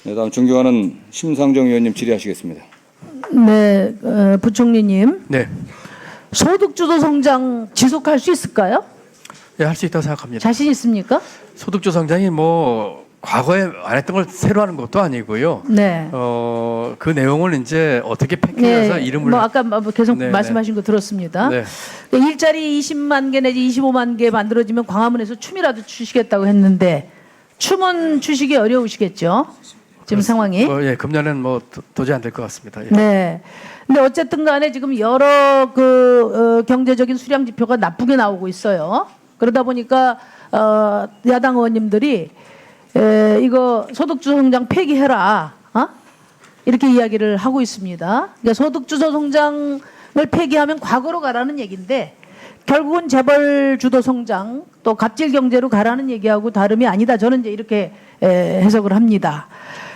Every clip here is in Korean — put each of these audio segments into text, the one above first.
네, 다음 존경하는 심상정 의원님 질의하시겠습니다. 네, 부총리님. 네, 소득주도 성장 지속할 수 있을까요? 네, 할 수 있다고 생각합니다. 자신 있습니까? 소득주 성장이 뭐 과거에 안 했던 걸 새로 하는 것도 아니고요. 네. 그 내용을 이제 어떻게 패키지해서 이름을 뭐 아까 계속 네, 말씀하신 거 들었습니다. 네. 일자리 20만 개 내지 25만 개 만들어지면 광화문에서 춤이라도 추시겠다고 했는데 춤은 추시기 어려우시겠죠? 지금 상황이. 예, 금년엔 뭐 도저히 안 될 것 같습니다. 예. 네. 근데 어쨌든 간에 지금 여러 경제적인 수량 지표가 나쁘게 나오고 있어요. 그러다 보니까 야당 의원님들이 이거 소득주도 성장 폐기해라. 이렇게 이야기를 하고 있습니다. 그러니까 소득주도 성장을 폐기하면 과거로 가라는 얘기인데 결국은 재벌주도 성장 또 갑질 경제로 가라는 얘기하고 다름이 아니다. 저는 이제 이렇게 해석을 합니다.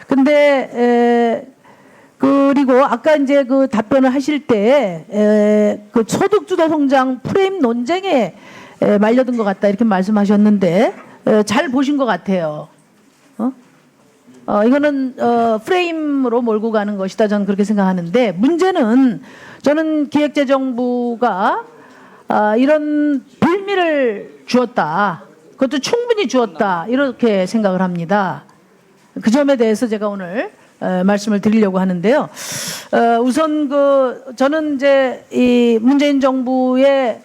근데 그리고 아까 이제 그 답변을 하실 때 그 소득주도 성장 프레임 논쟁에 말려든 것 같다 이렇게 말씀하셨는데 잘 보신 것 같아요. 이거는 프레임으로 몰고 가는 것이다 저는 그렇게 생각하는데 문제는 저는 기획재정부가 이런 빌미를 주었다. 그것도 충분히 주었다 이렇게 생각을 합니다. 그 점에 대해서 제가 오늘 말씀을 드리려고 하는데요. 우선 저는 이제 이 문재인 정부의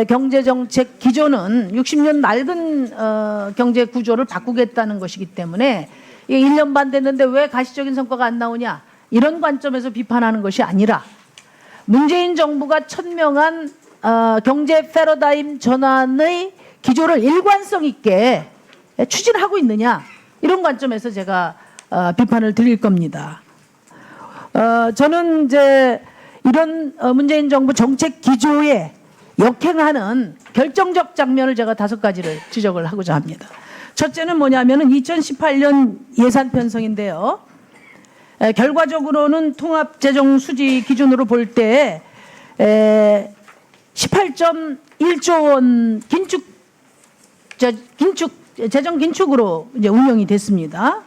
경제정책 기조는 60년 낡은 경제 구조를 바꾸겠다는 것이기 때문에 이게 1년 반 됐는데 왜 가시적인 성과가 안 나오냐 이런 관점에서 비판하는 것이 아니라 문재인 정부가 천명한 경제 패러다임 전환의 기조를 일관성 있게 추진하고 있느냐 이런 관점에서 제가 비판을 드릴 겁니다. 저는 이제 이런 문재인 정부 정책 기조에 역행하는 결정적 장면을 제가 5가지를 지적을 하고자 합니다. 첫째는 뭐냐면은 2018년 예산 편성인데요. 결과적으로는 통합재정수지 기준으로 볼 때 18.1조 원 재정 긴축으로 이제 운영이 됐습니다.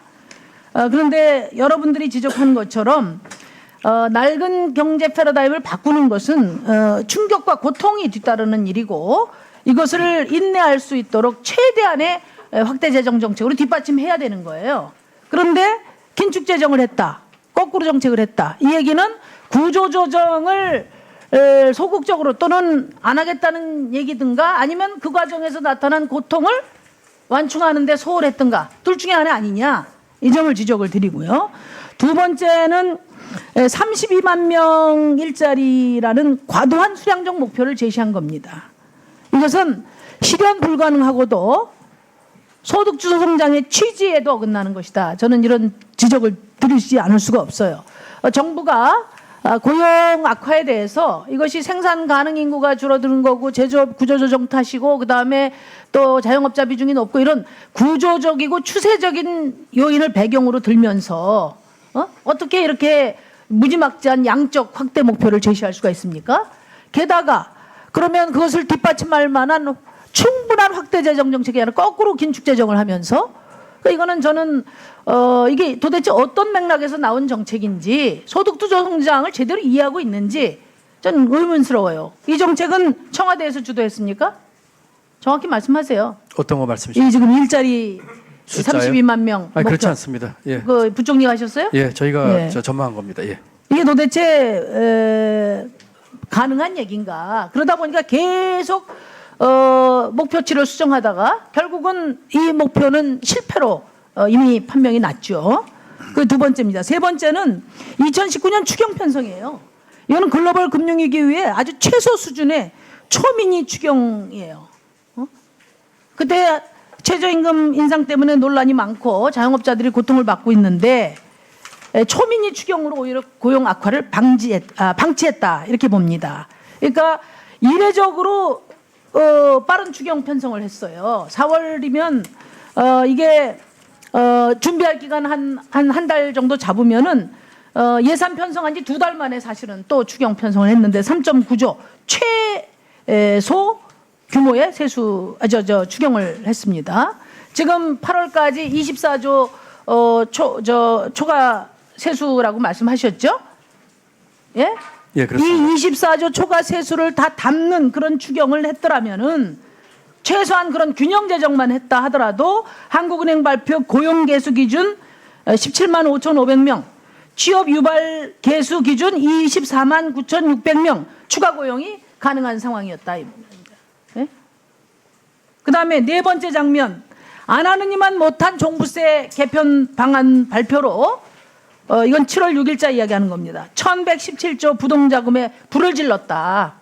그런데 여러분들이 지적한 것처럼 낡은 경제 패러다임을 바꾸는 것은 충격과 고통이 뒤따르는 일이고 이것을 인내할 수 있도록 최대한의 확대 재정 정책으로 뒷받침해야 되는 거예요. 그런데 긴축 재정을 했다. 거꾸로 정책을 했다. 이 얘기는 구조 조정을 소극적으로 또는 안 하겠다는 얘기든가 아니면 그 과정에서 나타난 고통을 완충하는 데 소홀했던가 둘 중에 하나 아니냐 이 점을 지적을 드리고요. 두 번째는 32만 명 일자리라는 과도한 수량적 목표를 제시한 겁니다. 이것은 실현 불가능하고도 소득주도 성장의 취지에도 어긋나는 것이다. 저는 이런 지적을 드리지 않을 수가 없어요. 정부가 고용 악화에 대해서 이것이 생산 가능 인구가 줄어드는 거고 제조업 구조조정 탓이고 그다음에 또 자영업자 비중이 높고 이런 구조적이고 추세적인 요인을 배경으로 들면서 어떻게 이렇게 무지막지한 양적 확대 목표를 제시할 수가 있습니까? 게다가 그러면 그것을 뒷받침할 만한 충분한 확대 재정 정책이 아니라 거꾸로 긴축 재정을 하면서 이거는 저는 이게 도대체 어떤 맥락에서 나온 정책인지 소득주도 성장을 제대로 이해하고 있는지 저는 의문스러워요. 이 정책은 청와대에서 주도했습니까? 정확히 말씀하세요. 어떤 거 말씀이시죠? 이 지금 일자리 숫자요? 32만 명. 아니, 그렇지 않습니다. 예, 그 부총리가 하셨어요? 예, 저희가 예. 전망한 겁니다. 예. 이게 도대체 가능한 얘기인가? 그러다 보니까 계속 목표치를 수정하다가 결국은 이 목표는 실패로 이미 판명이 났죠. 그 두 번째입니다. 세 번째는 2019년 추경 편성이에요. 이거는 글로벌 금융위기 이후에 아주 최소 수준의 초미니 추경이에요. 그때 최저임금 인상 때문에 논란이 많고 자영업자들이 고통을 받고 있는데 초미니 추경으로 오히려 고용 악화를 방치했다 이렇게 봅니다. 그러니까 이례적으로 빠른 추경 편성을 했어요. 4월이면 이게 준비할 기간 한 달 정도 잡으면은 예산 편성한 지 2달 만에 사실은 또 추경 편성을 했는데 3.9조 최소 규모의 추경을 했습니다. 지금 8월까지 24조 초과 세수라고 말씀하셨죠? 예? 예, 그렇습니다. 이 24조 초과 세수를 다 담는 그런 추경을 했더라면은 최소한 그런 균형 재정만 했다 하더라도 한국은행 발표 고용 개수 기준 17만 5,500명, 취업 유발 개수 기준 24만 9,600명 추가 고용이 가능한 상황이었다 이 말입니다. 예? 그다음에 네 번째 장면, 안 하느니만 못한 종부세 개편 방안 발표로 이건 7월 6일자 이야기하는 겁니다. 1,117조 부동자금에 불을 질렀다.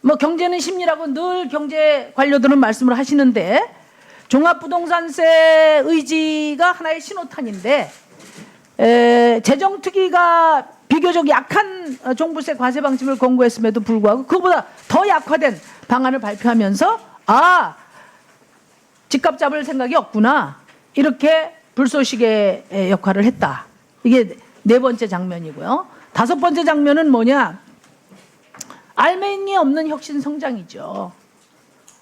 뭐 경제는 심리라고 늘 경제 관료들은 말씀을 하시는데 종합부동산세 의지가 하나의 신호탄인데 재정특위가 비교적 약한 종부세 과세 방침을 권고했음에도 불구하고 그보다 더 약화된 방안을 발표하면서 집값 잡을 생각이 없구나 이렇게 불쏘시개 역할을 했다. 이게 네 번째 장면이고요. 다섯 번째 장면은 뭐냐? 알맹이 없는 혁신 성장이죠.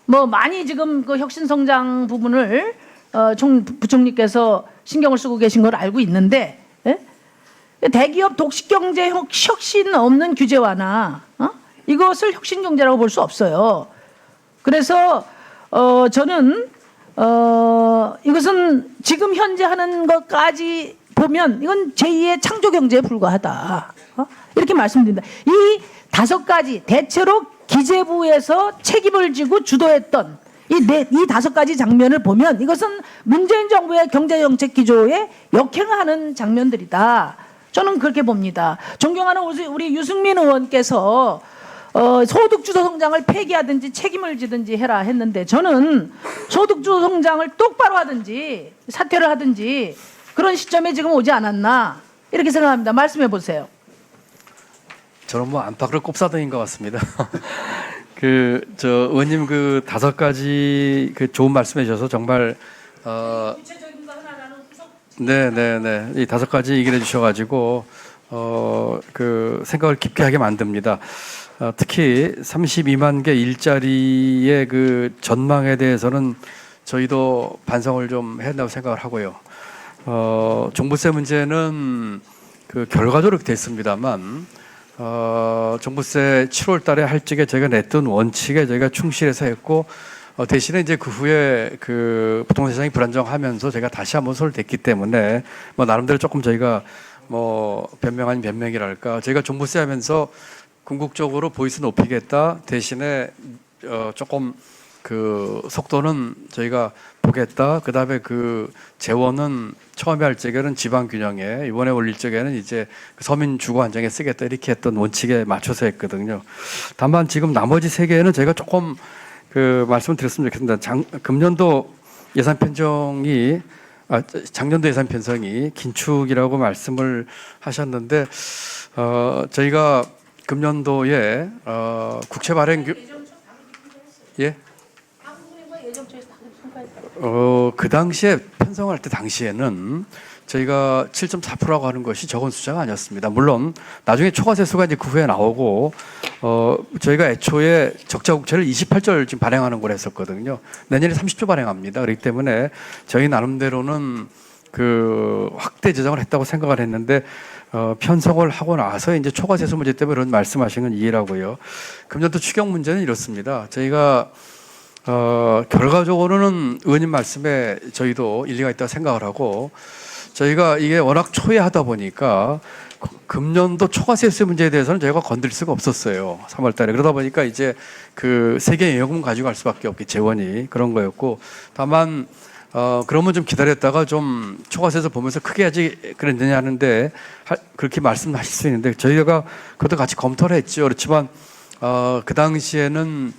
뭐 많이 지금 그 혁신 성장 부분을 부총리께서 신경을 쓰고 계신 걸 알고 있는데 대기업 독식 경제 혁신 없는 규제 완화 이것을 혁신 경제라고 볼 수 없어요. 그래서 저는 이것은 지금 현재 하는 것까지 보면 이건 제2의 창조 경제에 불과하다. 이렇게 말씀드립니다. 이 다섯 가지 대체로 기재부에서 책임을 지고 주도했던 이 다섯 가지 장면을 보면 이것은 문재인 정부의 경제정책 기조에 역행하는 장면들이다. 저는 그렇게 봅니다. 존경하는 우리 유승민 의원께서 소득주도 성장을 폐기하든지 책임을 지든지 해라 했는데 저는 소득주도 성장을 똑바로 하든지 사퇴를 하든지 그런 시점에 지금 오지 않았나 이렇게 생각합니다. 말씀해 보세요. 저는 뭐 안팎으로 꼽사등인 것 같습니다. 의원님 그 다섯 가지 그 좋은 말씀해 주셔서 정말 구체적인 거 하나라는 후속. 네네네 이 다섯 가지 얘기를 해주셔가지고 그 생각을 깊게 하게 만듭니다. 특히 32만 개 일자리의 그 전망에 대해서는 저희도 반성을 좀 해야 된다고 생각을 하고요. 종부세 문제는 그 결과적으로 됐습니다만 종부세 7월 달에 할 적에 저희가 냈던 원칙에 저희가 충실해서 했고 대신에 이제 그 후에 그 부동산 시장이 불안정하면서 제가 다시 한번 손을 댔기 때문에 뭐 나름대로 조금 저희가 뭐 변명 아닌 변명이랄까 저희가 종부세 하면서 궁극적으로 보이스 높이겠다 대신에 조금 그 속도는 저희가 보겠다. 그 다음에 그 재원은 처음에 할 적에는 지방 균형에 이번에 올릴 적에는 이제 서민 주거 안정에 쓰겠다 이렇게 했던 원칙에 맞춰서 했거든요. 다만 지금 나머지 세 개는 저희가 조금 그 말씀을 드렸으면 좋겠습니다. 금년도 예산 편성이 작년도 예산 편성이 긴축이라고 말씀을 하셨는데 저희가 금년도에 국채 발행 예? 그 당시에 편성할 때 당시에는 저희가 7.4%라고 하는 것이 적은 숫자가 아니었습니다. 물론 나중에 초과세수가 이제 그 후에 나오고 저희가 애초에 적자 국채를 28절 지금 발행하는 걸 했었거든요. 내년에 30조 발행합니다. 그렇기 때문에 저희 나름대로는 그 확대 재정을 했다고 생각을 했는데 편성을 하고 나서 이제 초과세수 문제 때문에 그런 말씀하신 건 이해라고요. 금년도 추경 문제는 이렇습니다. 저희가 결과적으로는 의원님 말씀에 저희도 일리가 있다고 생각을 하고 저희가 이게 워낙 초예하다 보니까 금년도 초과세수 문제에 대해서는 저희가 건드릴 수가 없었어요. 3월 달에. 그러다 보니까 이제 그 세계 예금을 가지고 갈 수밖에 없게 재원이 그런 거였고 다만 그러면 좀 기다렸다가 좀 초과세수 보면서 크게 하지 그랬느냐 하는데 그렇게 말씀하실 수 있는데 저희가 그것도 같이 검토를 했죠. 그렇지만 그 당시에는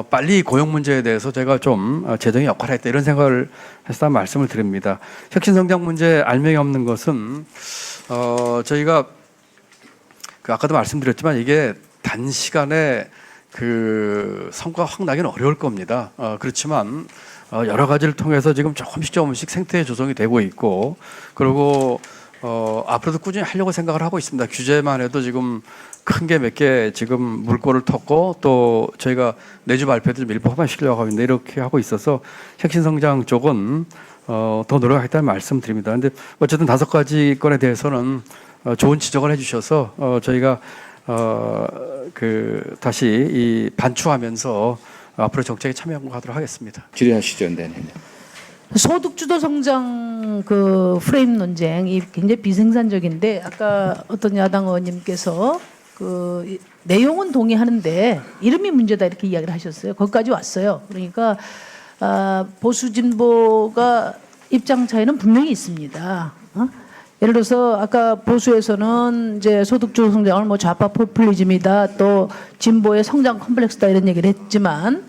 빨리 고용 문제에 대해서 제가 좀 재정의 역할을 했다 이런 생각을 해서 말씀을 드립니다. 혁신성장 문제 알맹이 없는 것은 저희가 그 아까도 말씀드렸지만 이게 단시간에 그 성과가 확 나기는 어려울 겁니다. 그렇지만 여러 가지를 통해서 지금 조금씩 생태 조성이 되고 있고 그리고 앞으로도 꾸준히 하려고 생각을 하고 있습니다. 규제만 해도 지금 큰 게 몇 개 지금 물꼬를 텄고 또 저희가 내주 발표도 밀봉 시키려고 하고 있는데 이렇게 하고 있어서 혁신성장 쪽은 더 노력하겠다는 말씀드립니다. 근데 어쨌든 5가지 건에 대해서는 좋은 지적을 해주셔서 저희가 다시 이 반추하면서 앞으로 정책에 참여하도록 하겠습니다. 질의하시죠, 네. 소득주도 성장 그 프레임 논쟁이 굉장히 비생산적인데 아까 어떤 야당 의원님께서 그 내용은 동의하는데 이름이 문제다 이렇게 이야기를 하셨어요. 거기까지 왔어요. 그러니까 보수 진보가 입장 차이는 분명히 있습니다. 예를 들어서 아까 보수에서는 이제 소득주도 성장을 뭐 좌파 포퓰리즘이다, 또 진보의 성장 컴플렉스다 이런 얘기를 했지만,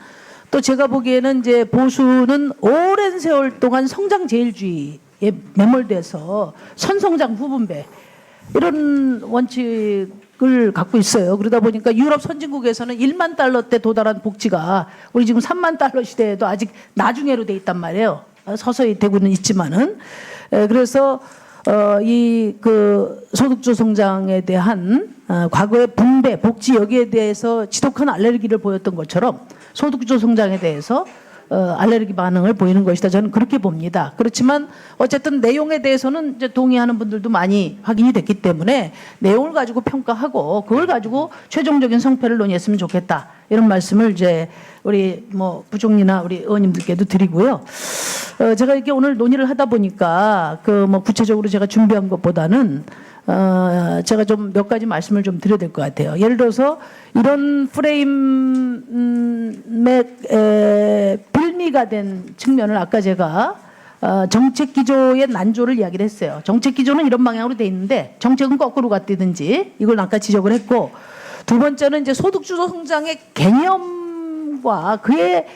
또 제가 보기에는 이제 보수는 오랜 세월 동안 성장 제일주의에 매몰돼서 선성장 후분배 이런 원칙을 갖고 있어요. 그러다 보니까 유럽 선진국에서는 1만 달러대 도달한 복지가 우리 지금 3만 달러 시대에도 아직 나중에로 돼 있단 말이에요. 서서히 되고는 있지만은. 그래서 이 그 소득주도 성장에 대한 과거의 분배, 복지 여기에 대해서 지독한 알레르기를 보였던 것처럼 소득주도 성장에 대해서 알레르기 반응을 보이는 것이다. 저는 그렇게 봅니다. 그렇지만 어쨌든 내용에 대해서는 이제 동의하는 분들도 많이 확인이 됐기 때문에 내용을 가지고 평가하고 그걸 가지고 최종적인 성패를 논의했으면 좋겠다. 이런 말씀을 이제 우리 뭐 부총리나 우리 의원님들께도 드리고요. 제가 이렇게 오늘 논의를 하다 보니까 그 뭐 구체적으로 제가 준비한 것보다는 제가 좀 몇 가지 말씀을 좀 드려야 될 것 같아요. 예를 들어서 이런 프레임의 빌미가 된 측면을 아까 제가 정책 기조의 난조를 이야기를 했어요. 정책 기조는 이런 방향으로 돼 있는데 정책은 거꾸로 갔다든지 이걸 아까 지적을 했고, 두 번째는 이제 소득주도 성장의 개념과 그에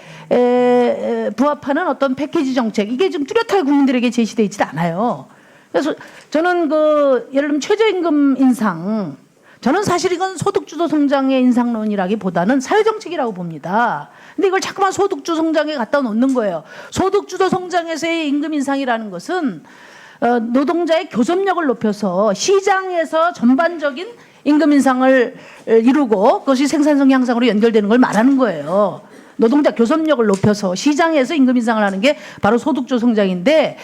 부합하는 어떤 패키지 정책, 이게 좀 뚜렷하게 국민들에게 제시되어 있지 않아요. 그래서 저는 예를 들면 최저임금 인상, 저는 사실 이건 소득주도 성장의 인상론이라기보다는 사회정책이라고 봅니다. 근데 이걸 자꾸만 소득주도 성장에 갖다 놓는 거예요. 소득주도 성장에서의 임금 인상이라는 것은 노동자의 교섭력을 높여서 시장에서 전반적인 임금 인상을 이루고 그것이 생산성 향상으로 연결되는 걸 말하는 거예요. 노동자 교섭력을 높여서 시장에서 임금 인상을 하는 게 바로 소득주도 성장인데,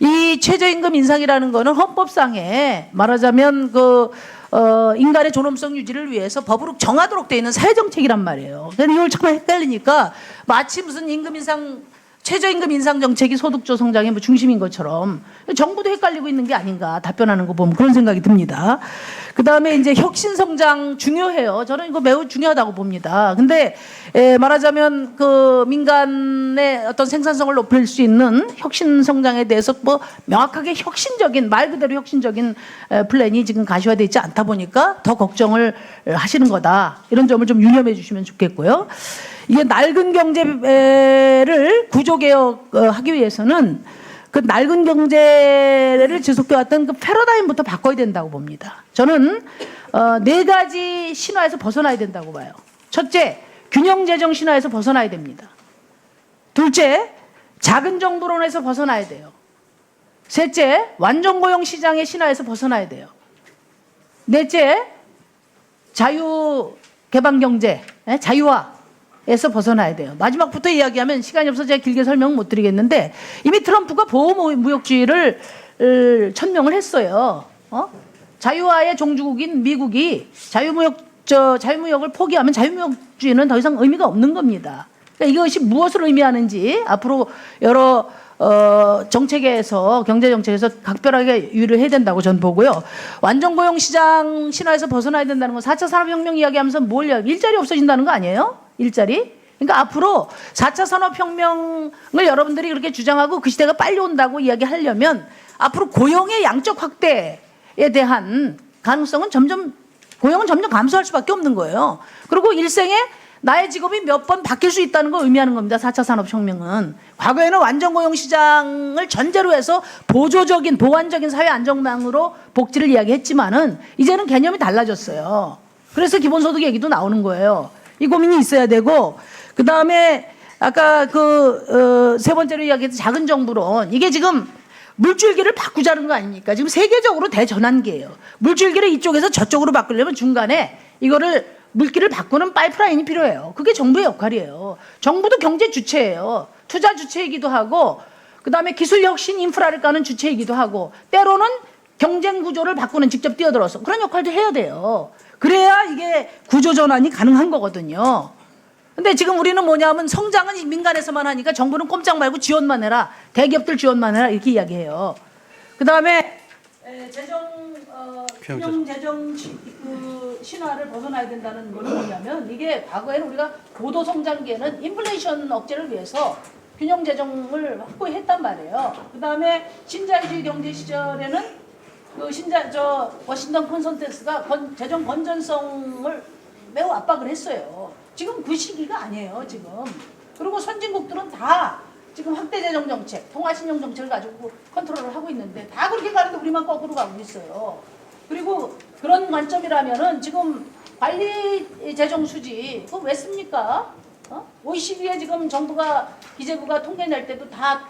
이 최저임금 인상이라는 거는 헌법상에 말하자면 인간의 존엄성 유지를 위해서 법으로 정하도록 되어 있는 사회정책이란 말이에요. 그런데 이걸 정말 헷갈리니까 마치 무슨 임금 인상, 최저임금 인상 정책이 소득주도 성장의 뭐 중심인 것처럼 정부도 헷갈리고 있는 게 아닌가 답변하는 거 보면 그런 생각이 듭니다. 그 다음에 이제 혁신 성장 중요해요. 저는 이거 매우 중요하다고 봅니다. 근데 말하자면 그 민간의 어떤 생산성을 높일 수 있는 혁신 성장에 대해서 뭐 명확하게 혁신적인, 말 그대로 혁신적인 플랜이 지금 가시화되어 있지 않다 보니까 더 걱정을 하시는 거다. 이런 점을 좀 유념해 주시면 좋겠고요. 이게 낡은 경제를 구조개혁하기 위해서는 그 낡은 경제를 지속해왔던 그 패러다임부터 바꿔야 된다고 봅니다. 저는 4가지 신화에서 벗어나야 된다고 봐요. 첫째, 균형재정 신화에서 벗어나야 됩니다. 둘째, 작은 정부론에서 벗어나야 돼요. 셋째, 완전고용 시장의 신화에서 벗어나야 돼요. 넷째, 자유개방경제, 자유화에서 벗어나야 돼요. 마지막부터 이야기하면 시간이 없어서 제가 길게 설명 못 드리겠는데, 이미 트럼프가 보호무역주의를 천명을 했어요. 자유화의 종주국인 미국이 자유무역을 포기하면 자유무역주의는 더 이상 의미가 없는 겁니다. 그러니까 이것이 무엇을 의미하는지 앞으로 여러 정책에서, 경제정책에서 각별하게 유의를 해야 된다고 저는 보고요. 완전고용시장 신화에서 벗어나야 된다는 건 4차 산업혁명 이야기하면서 일자리 없어진다는 거 아니에요? 일자리? 그러니까 앞으로 4차 산업혁명을 여러분들이 그렇게 주장하고 그 시대가 빨리 온다고 이야기하려면 앞으로 고용의 양적 확대에 대한 가능성은 고용은 점점 감소할 수밖에 없는 거예요. 그리고 일생에 나의 직업이 몇 번 바뀔 수 있다는 걸 의미하는 겁니다. 4차 산업혁명은. 과거에는 완전고용 시장을 전제로 해서 보완적인 사회 안정망으로 복지를 이야기했지만은 이제는 개념이 달라졌어요. 그래서 기본소득 얘기도 나오는 거예요. 이 고민이 있어야 되고, 그 다음에 아까 세 번째로 이야기했던 작은 정부론, 이게 지금 물줄기를 바꾸자는 거 아닙니까? 지금 세계적으로 대전환기예요. 물줄기를 이쪽에서 저쪽으로 바꾸려면 중간에 이거를 물기를 바꾸는 파이프라인이 필요해요. 그게 정부의 역할이에요. 정부도 경제 주체예요. 투자 주체이기도 하고 그다음에 기술 혁신 인프라를 까는 주체이기도 하고 때로는 경쟁 구조를 바꾸는 직접 뛰어들어서 그런 역할도 해야 돼요. 그래야 이게 구조 전환이 가능한 거거든요. 근데 지금 우리는 뭐냐면 성장은 민간에서만 하니까 정부는 꼼짝 말고 지원만 해라. 대기업들 지원만 해라. 이렇게 이야기해요. 그다음에 균형 재정 신화를 벗어나야 된다는 거는 뭐냐면 이게 과거에는 우리가 고도 성장기에는 인플레이션 억제를 위해서 균형 재정을 확보했단 말이에요. 그다음에 신자유주의 경제 시절에는 워싱턴 컨센서스가 재정 건전성을 매우 압박을 했어요. 지금 그 시기가 아니에요, 지금. 그리고 선진국들은 다 지금 확대 재정 정책, 통화신용 정책을 가지고 컨트롤을 하고 있는데 다 그렇게 가는데 우리만 거꾸로 가고 있어요. 그리고 그런 관점이라면은 지금 관리 재정 수지 그거 왜 씁니까? OECD에 지금 정부가 기재부가 통계 낼 때도 다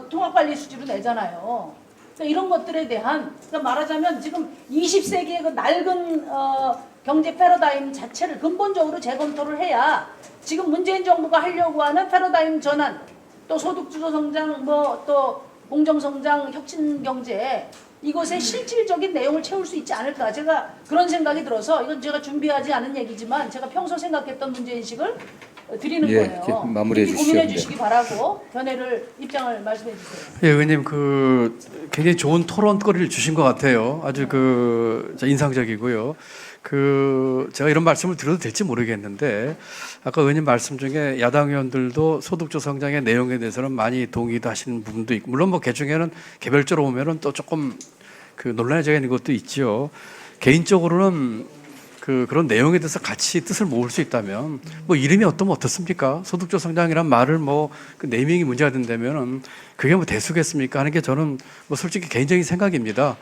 통합관리 수지로 내잖아요. 그러니까 이런 것들에 대한 그러니까 말하자면 지금 20세기의 그 낡은 경제 패러다임 자체를 근본적으로 재검토를 해야 지금 문재인 정부가 하려고 하는 패러다임 전환, 또 소득주도 성장, 또 공정성장, 혁신경제 이것의 실질적인 내용을 채울 수 있지 않을까. 제가 그런 생각이 들어서 이건 제가 준비하지 않은 얘기지만 제가 평소 생각했던 문제인식을 드리는 거예요. 마무리해 주시죠. 고민해 주시기 바라고 견해를 입장을 말씀해 주세요. 예, 의원님 굉장히 좋은 토론거리를 주신 것 같아요. 아주 인상적이고요. 제가 이런 말씀을 드려도 될지 모르겠는데 아까 의원님 말씀 중에 야당 의원들도 소득주 성장의 내용에 대해서는 많이 동의도 하시는 부분도 있고 물론 개중에는 개별적으로 보면은 또 조금 논란의 적이 있는 것도 있죠. 개인적으로는 그런 내용에 대해서 같이 뜻을 모을 수 있다면 이름이 어떻습니까? 소득주 성장이란 말을 그 네이밍이 문제가 된다면은 그게 대수겠습니까? 하는 게 저는 솔직히 개인적인 생각입니다.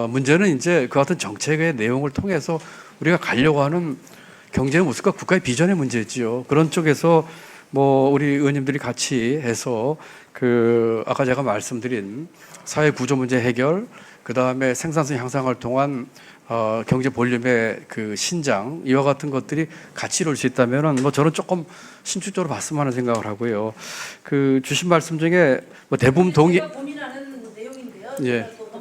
문제는 이제 그 같은 정책의 내용을 통해서 우리가 가려고 하는 경제의 모습과 국가의 비전의 문제지요. 그런 쪽에서 우리 의원님들이 같이 해서 아까 제가 말씀드린 사회 구조 문제 해결, 그 다음에 생산성 향상을 통한 경제 볼륨의 신장 이와 같은 것들이 같이 이룰 수 있다면은 저는 조금 신축적으로 봤으면 하는 생각을 하고요. 주신 말씀 중에 대부분 동의. 제가 고민하는 내용인데요.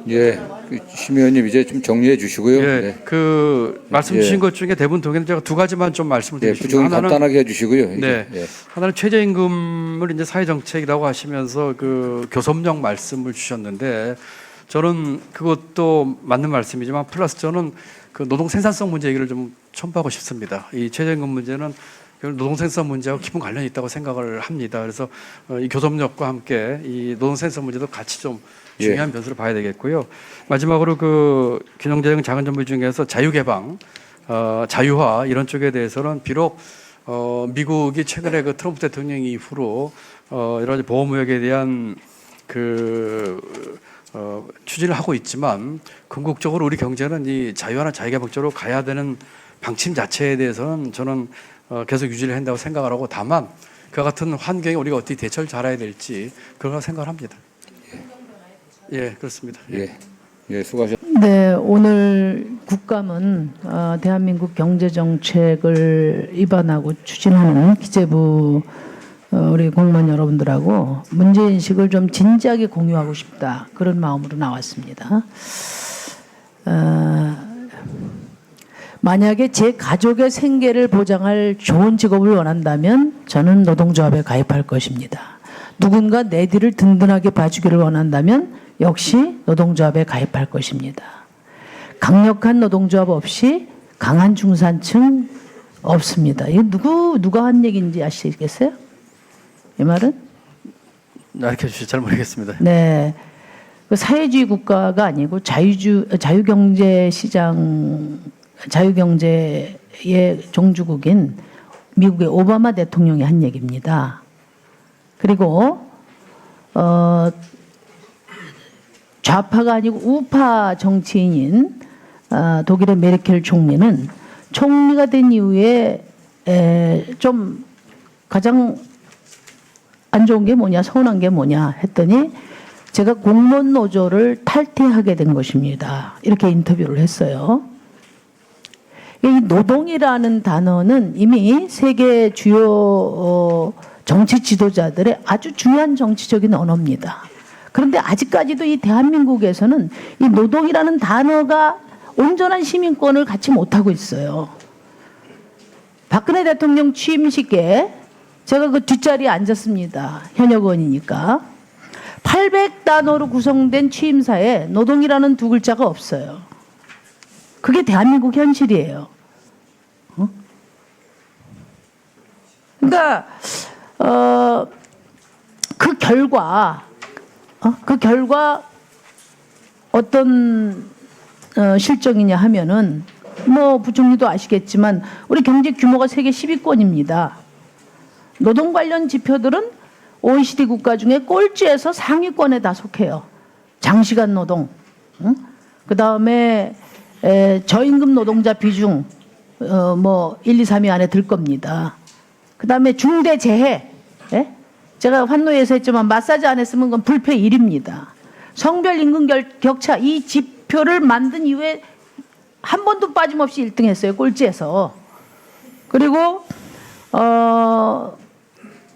예. 심 의원님 이제 좀 정리해 주시고요. 예. 말씀 주신 것 중에 대부분 동의는 제가 두 가지만 좀 말씀을 드리겠습니다. 좀 간단하게 해주시고요. 네. 하나는 최저임금을 이제 사회정책이라고 하시면서 교섭력 말씀을 주셨는데. 저는 그것도 맞는 말씀이지만 플러스 저는 노동 생산성 문제 얘기를 좀 첨부하고 싶습니다. 이 최저임금 문제는 노동 생산성 문제하고 깊은 관련이 있다고 생각을 합니다. 그래서 이 교섭력과 함께 이 노동 생산성 문제도 같이 좀 중요한 변수를 봐야 되겠고요. 마지막으로 균형재정 작은 정부 중에서 자유개방, 자유화 이런 쪽에 대해서는 비록 미국이 최근에 트럼프 대통령 이후로 여러 가지 보호무역에 대한 추진을 하고 있지만 궁극적으로 우리 경제는 이 자유화나 자유개방 쪽으로 가야 되는 방침 자체에 대해서는 저는 계속 유지를 한다고 생각을 하고 다만 그와 같은 환경에 우리가 어떻게 대처를 잘해야 될지 그런 생각을 합니다. 예, 그렇습니다. 예, 수고하셨습니다. 네, 오늘 국감은 대한민국 경제정책을 입안하고 추진하는 기재부 우리 공무원 여러분들하고 문제인식을 좀 진지하게 공유하고 싶다. 그런 마음으로 나왔습니다. 만약에 제 가족의 생계를 보장할 좋은 직업을 원한다면 저는 노동조합에 가입할 것입니다. 누군가 내 뒤를 든든하게 봐주기를 원한다면 역시 노동조합에 가입할 것입니다. 강력한 노동조합 없이 강한 중산층 없습니다. 이게 누가 한 얘기인지 아시겠어요? 이 말은? 알려 주시죠. 잘 모르겠습니다. 네. 사회주의 국가가 아니고 자유경제 시장, 자유경제의 종주국인 미국의 오바마 대통령이 한 얘기입니다. 그리고 좌파가 아니고 우파 정치인인 독일의 메르켈 총리는 총리가 된 이후에 좀 가장 안 좋은 게 뭐냐, 서운한 게 뭐냐 했더니 제가 공무원 노조를 탈퇴하게 된 것입니다. 이렇게 인터뷰를 했어요. 이 노동이라는 단어는 이미 세계 주요 정치 지도자들의 아주 중요한 정치적인 언어입니다. 그런데 아직까지도 이 대한민국에서는 이 노동이라는 단어가 온전한 시민권을 갖지 못하고 있어요. 박근혜 대통령 취임식에 제가 그 뒷자리에 앉았습니다. 현역 의원이니까. 800단어로 구성된 취임사에 노동이라는 두 글자가 없어요. 그게 대한민국 현실이에요. 그러니까 그 결과 어떤 실정이냐 하면은 뭐 부총리도 아시겠지만 우리 경제 규모가 세계 10위권입니다. 노동 관련 지표들은 OECD 국가 중에 꼴찌에서 상위권에 다 속해요. 장시간 노동, 그 다음에 저임금 노동자 비중 뭐 1, 2, 3위 안에 들 겁니다. 그 다음에 중대 재해, 제가 환노에서 했지만 마사지 안 했으면 그건 불패 1위입니다. 성별 임금 격차 이 지표를 만든 이후에 한 번도 빠짐없이 1등 했어요. 꼴찌에서. 그리고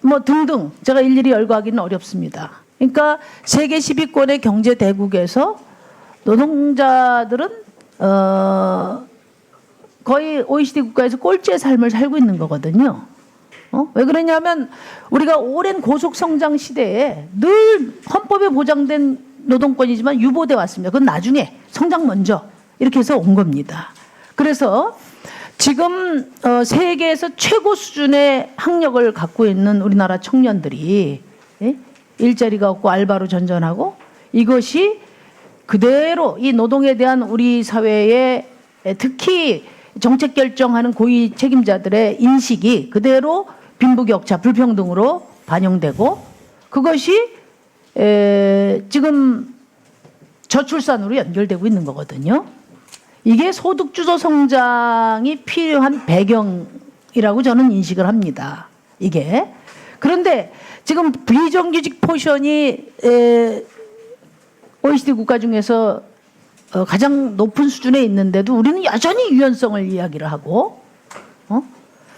뭐 등등 제가 일일이 열거하기는 어렵습니다. 그러니까 세계 10위권의 경제 대국에서 노동자들은 거의 OECD 국가에서 꼴찌의 삶을 살고 있는 거거든요. 왜 그러냐면 우리가 오랜 고속성장 시대에 늘 헌법에 보장된 노동권이지만 유보돼 왔습니다. 그건 나중에 성장 먼저 이렇게 해서 온 겁니다. 그래서 지금 세계에서 최고 수준의 학력을 갖고 있는 우리나라 청년들이 일자리가 없고 알바로 전전하고 이것이 그대로 이 노동에 대한 우리 사회의 특히 정책 결정하는 고위 책임자들의 인식이 그대로 빈부격차, 불평등으로 반영되고 그것이 지금 저출산으로 연결되고 있는 거거든요. 이게 소득주도 성장이 필요한 배경이라고 저는 인식을 합니다. 이게. 그런데 지금 비정규직 포션이 OECD 국가 중에서 가장 높은 수준에 있는데도 우리는 여전히 유연성을 이야기를 하고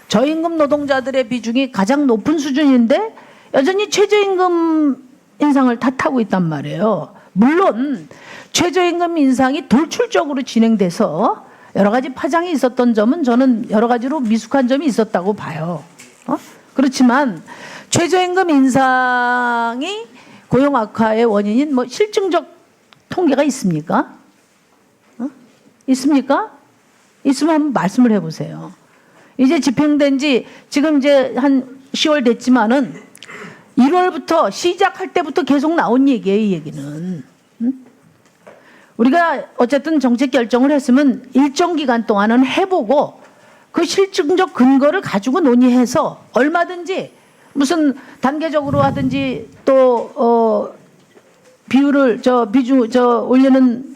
저임금 노동자들의 비중이 가장 높은 수준인데 여전히 최저임금 인상을 탓하고 있단 말이에요. 물론 최저임금 인상이 돌출적으로 진행돼서 여러 가지 파장이 있었던 점은 저는 여러 가지로 미숙한 점이 있었다고 봐요. 그렇지만 최저임금 인상이 고용 악화의 원인인 뭐 실증적 통계가 있습니까? 있습니까? 있으면 한번 말씀을 해보세요. 이제 집행된 지 지금 이제 한 10월 됐지만은 1월부터 시작할 때부터 계속 나온 얘기예요, 이 얘기는. 우리가 어쨌든 정책 결정을 했으면 일정 기간 동안은 해보고 그 실증적 근거를 가지고 논의해서 얼마든지 무슨 단계적으로 하든지 또 비율을 올리는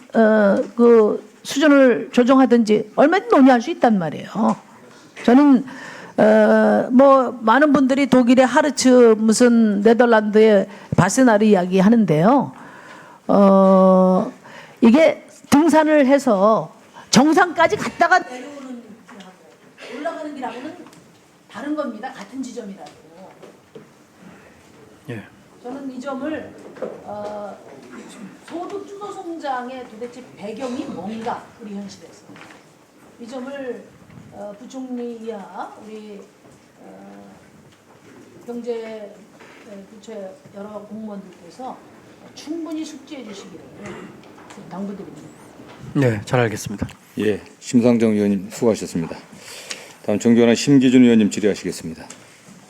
그 수준을 조정하든지 얼마든지 논의할 수 있단 말이에요. 저는 뭐 많은 분들이 독일의 하르츠 무슨 네덜란드의 바세나르 이야기 하는데요. 이게 등산을 해서 정상까지 갔다가 내려오는 길하고 올라가는 길하고는 다른 겁니다. 같은 지점이라도. 예. 저는 이 점을 소득 주도 성장의 도대체 배경이 뭔가 우리 현실에서 이 점을 부총리 이하 우리 경제 부처의 여러 공무원들께서 충분히 숙지해 주시기를 당부드립니다. 네, 잘 알겠습니다. 예, 심상정 의원님 수고하셨습니다. 다음 정교환 심기준 의원님 질의하시겠습니다.